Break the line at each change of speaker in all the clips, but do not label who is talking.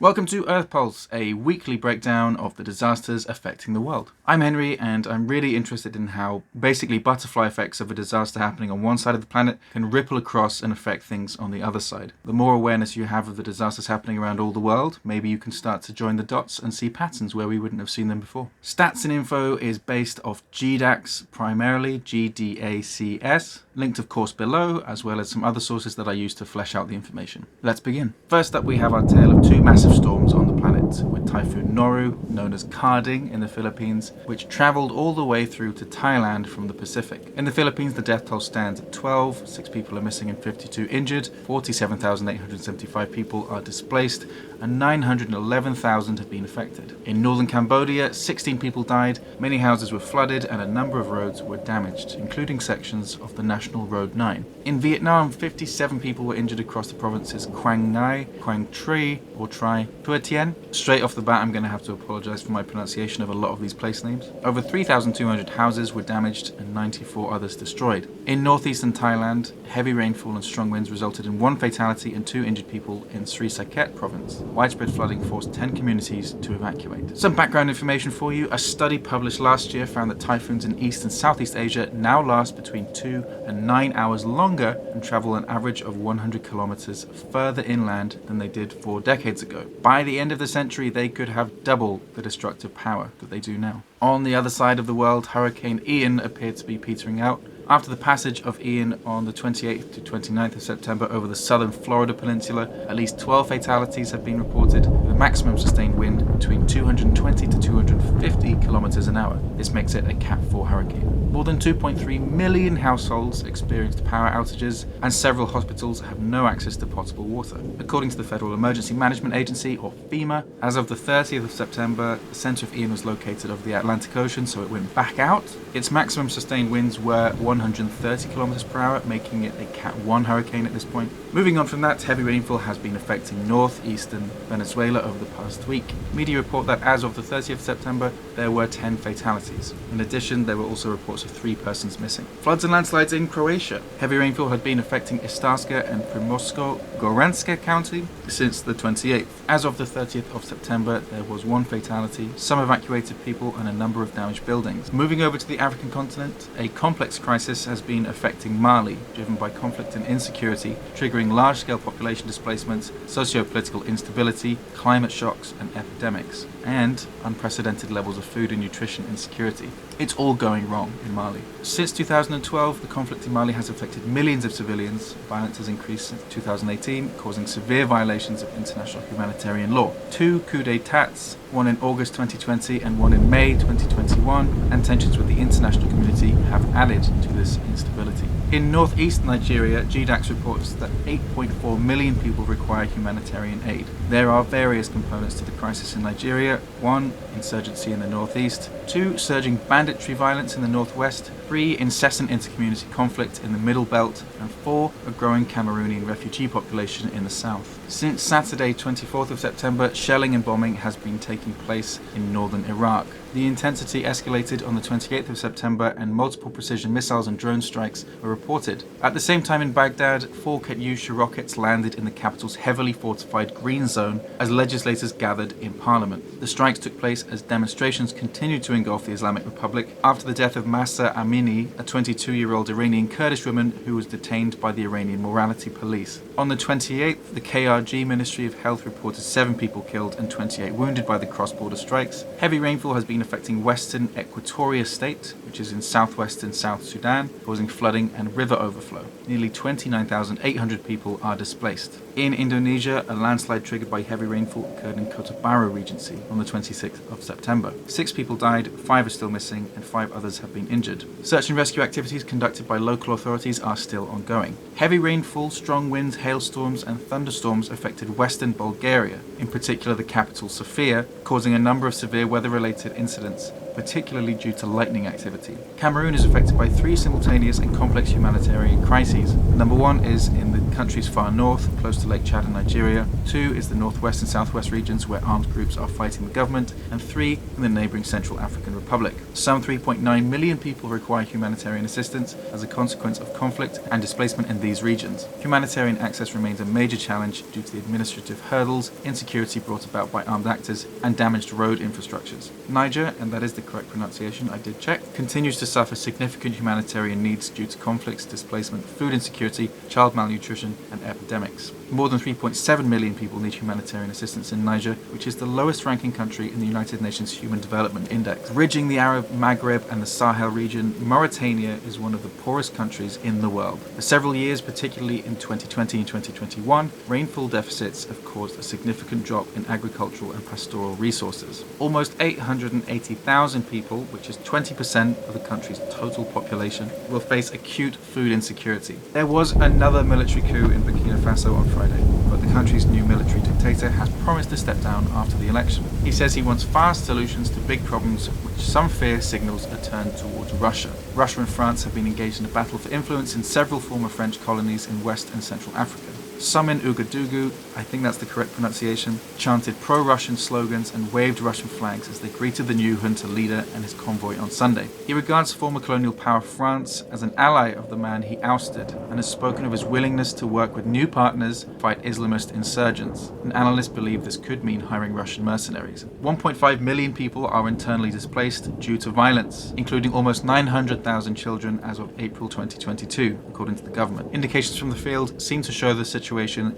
Welcome to Earth Pulse, a weekly breakdown of the disasters affecting the world. I'm Henry, and I'm really interested in how basically butterfly effects of a disaster happening on one side of the planet can ripple across and affect things on the other side. The more awareness you have of the disasters happening around all the world, maybe you can start to join the dots and see patterns where we wouldn't have seen them before. Stats and info is based off GDACS, primarily GDACS, linked of course below, as well as some other sources that I use to flesh out the information. Let's begin. First up, we have our tale of two massive storms on the planet, with Typhoon Noru, known as Carding in the Philippines, which travelled all the way through to Thailand from the Pacific. In the Philippines, the death toll stands at 12, 6 people are missing and 52 injured, 47,875 people are displaced, and 911,000 have been affected. In northern Cambodia, 16 people died, many houses were flooded, and a number of roads were damaged, including sections of the National Road 9. In Vietnam, 57 people were injured across the provinces Quang Ngai, Quang Tri, or Tri, Pua Tien. Straight off the bat, I'm going to have to apologise for my pronunciation of a lot of these place names. Over 3,200 houses were damaged and 94 others destroyed. In northeastern Thailand, heavy rainfall and strong winds resulted in 1 fatality and 2 injured people in Sri Saket province. Widespread flooding forced 10 communities to evacuate. Some background information for you. A study published last year found that typhoons in East and Southeast Asia now last between 2 and 9 hours longer and travel an average of 100 kilometers further inland than they did 4 decades ago. By the end of the century, they could have double the destructive power that they do now. On the other side of the world, Hurricane Ian appeared to be petering out. After the passage of Ian on the 28th to 29th of September over the southern Florida peninsula, at least 12 fatalities have been reported, with a maximum sustained wind between 220 to 250 kilometers an hour. This makes it a Cat 4 hurricane. More than 2.3 million households experienced power outages, and several hospitals have no access to potable water. According to the Federal Emergency Management Agency, or FEMA, as of the 30th of September, the center of Ian was located over the Atlantic Ocean, so it went back out. Its maximum sustained winds were 130 kilometers per hour, making it a Cat 1 hurricane at this point. Moving on from that, heavy rainfall has been affecting northeastern Venezuela over the past week. Media report that as of the 30th of September, there were 10 fatalities. In addition, there were also reports of 3 persons missing. Floods and landslides in Croatia. Heavy rainfall had been affecting Istarska and Primorsko-Goranska County since the 28th. As of the 30th of September, there was 1 fatality, some evacuated people, and a number of damaged buildings. Moving over to the African continent, a complex crisis has been affecting Mali, driven by conflict and insecurity, triggering large-scale population displacements, socio-political instability, climate shocks, and epidemics, and unprecedented levels of food and nutrition insecurity. It's all going wrong in Mali. Since 2012, the conflict in Mali has affected millions of civilians. Violence has increased since 2018, causing severe violations of international humanitarian law. 2 coups d'états, one in August 2020 and one in May 2021, and tensions with the international community have added to this instability. In northeast Nigeria, GDACS reports that 8.4 million people require humanitarian aid. There are various components to the crisis in Nigeria. 1, insurgency in the northeast. 2, surging banditry violence in the northwest. 3, incessant intercommunity conflict in the middle belt. And 4, a growing Cameroonian refugee population in the south. Since Saturday, 24th of September, shelling and bombing has been taking place in northern Iraq. The intensity escalated on the 28th of September, and multiple precision missiles and drone strikes were reported. At the same time in Baghdad, 4 Katyusha rockets landed in the capital's heavily fortified green zone as legislators gathered in parliament. The strikes took place as demonstrations continued to engulf the Islamic Republic after the death of Mahsa Amini, a 22-year-old Iranian Kurdish woman who was detained by the Iranian morality police. On the 28th, the KRG Ministry of Health reported 7 people killed and 28 wounded by the cross-border strikes. Heavy rainfall has been affecting western Equatoria state, which is in southwestern South Sudan, causing flooding and river overflow. Nearly 29,800 people are displaced. In Indonesia, a landslide triggered by heavy rainfall occurred in Kota Baru Regency on the 26th of September. 6 people died, 5 are still missing, and 5 others have been injured. Search and rescue activities conducted by local authorities are still ongoing. Heavy rainfall, strong winds, hailstorms, and thunderstorms affected western Bulgaria, in particular the capital Sofia, causing a number of severe weather-related incidents, particularly due to lightning activity. Cameroon is affected by 3 simultaneous and complex humanitarian crises. Number 1 is in the in countries far north, close to Lake Chad and Nigeria. 2 is the northwest and southwest regions where armed groups are fighting the government. And 3 in the neighbouring Central African Republic. Some 3.9 million people require humanitarian assistance as a consequence of conflict and displacement in these regions. Humanitarian access remains a major challenge due to the administrative hurdles, insecurity brought about by armed actors, and damaged road infrastructures. Niger, and that is the correct pronunciation, I did check, continues to suffer significant humanitarian needs due to conflicts, displacement, food insecurity, child malnutrition, and epidemics. More than 3.7 million people need humanitarian assistance in Niger, which is the lowest ranking country in the United Nations Human Development Index. Bridging the Arab Maghreb and the Sahel region, Mauritania is one of the poorest countries in the world. For several years, particularly in 2020 and 2021, rainfall deficits have caused a significant drop in agricultural and pastoral resources. Almost 880,000 people, which is 20% of the country's total population, will face acute food insecurity. There was another military coup in Burkina Faso on Friday, but the country's new military dictator has promised to step down after the election. He says he wants fast solutions to big problems, which some fear signals a turn towards Russia. Russia and France have been engaged in a battle for influence in several former French colonies in West and Central Africa. Some in Ouagadougou, I think that's the correct pronunciation, chanted pro-Russian slogans and waved Russian flags as they greeted the new junta leader and his convoy on Sunday. He regards former colonial power France as an ally of the man he ousted and has spoken of his willingness to work with new partners to fight Islamist insurgents. And analysts believe this could mean hiring Russian mercenaries. 1.5 million people are internally displaced due to violence, including almost 900,000 children as of April 2022, according to the government. Indications from the field seem to show the situation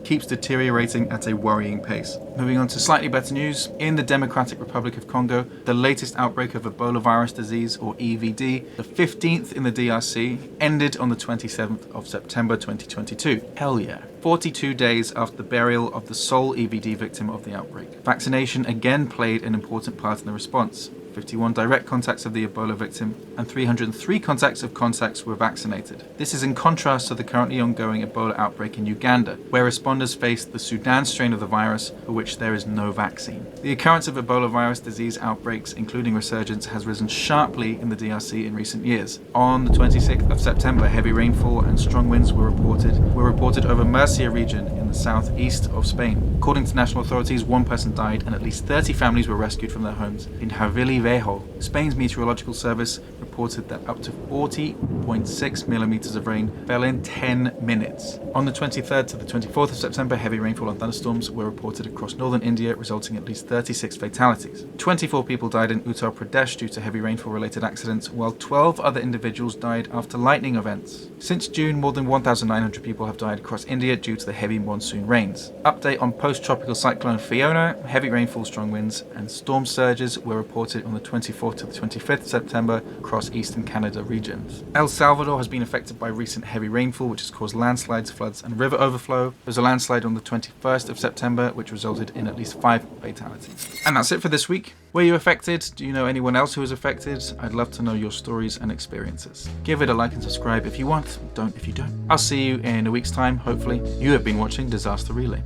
keeps deteriorating at a worrying pace. Moving on to slightly better news, in the Democratic Republic of Congo, the latest outbreak of Ebola virus disease, or EVD, the 15th in the DRC, ended on the 27th of September 2022. Hell yeah. 42 days after the burial of the sole EVD victim of the outbreak. Vaccination again played an important part in the response. 51 direct contacts of the Ebola victim and 303 contacts were vaccinated. This is in contrast to the currently ongoing Ebola outbreak in Uganda, where responders faced the Sudan strain of the virus, for which there is no vaccine. The occurrence of Ebola virus disease outbreaks, including resurgence, has risen sharply in the DRC in recent years. On the 26th of September, heavy rainfall and strong winds were reported over Murcia region in the southeast of Spain. According to national authorities, one person died and at least 30 families were rescued from their homes in Havili Vejo. Spain's meteorological service reported that up to 40.6 millimeters of rain fell in 10 minutes. On the 23rd to the 24th of September, heavy rainfall and thunderstorms were reported across northern India, resulting in at least 36 fatalities. 24 people died in Uttar Pradesh due to heavy rainfall-related accidents, while 12 other individuals died after lightning events. Since June, more than 1,900 people have died across India due to the heavy monsoon rains. Update on post-tropical cyclone Fiona, heavy rainfall, strong winds, and storm surges were reported on the 24th to the 25th of September across eastern Canada regions. El Salvador has been affected by recent heavy rainfall, which has caused landslides, floods, and river overflow. There was a landslide on the 21st of September, which resulted in at least 5 fatalities. And that's it for this week. Were you affected? Do you know anyone else who was affected? I'd love to know your stories and experiences. Give it a like and subscribe if you want. Don't if you don't. I'll see you in a week's time, hopefully. You have been watching Disaster Relay.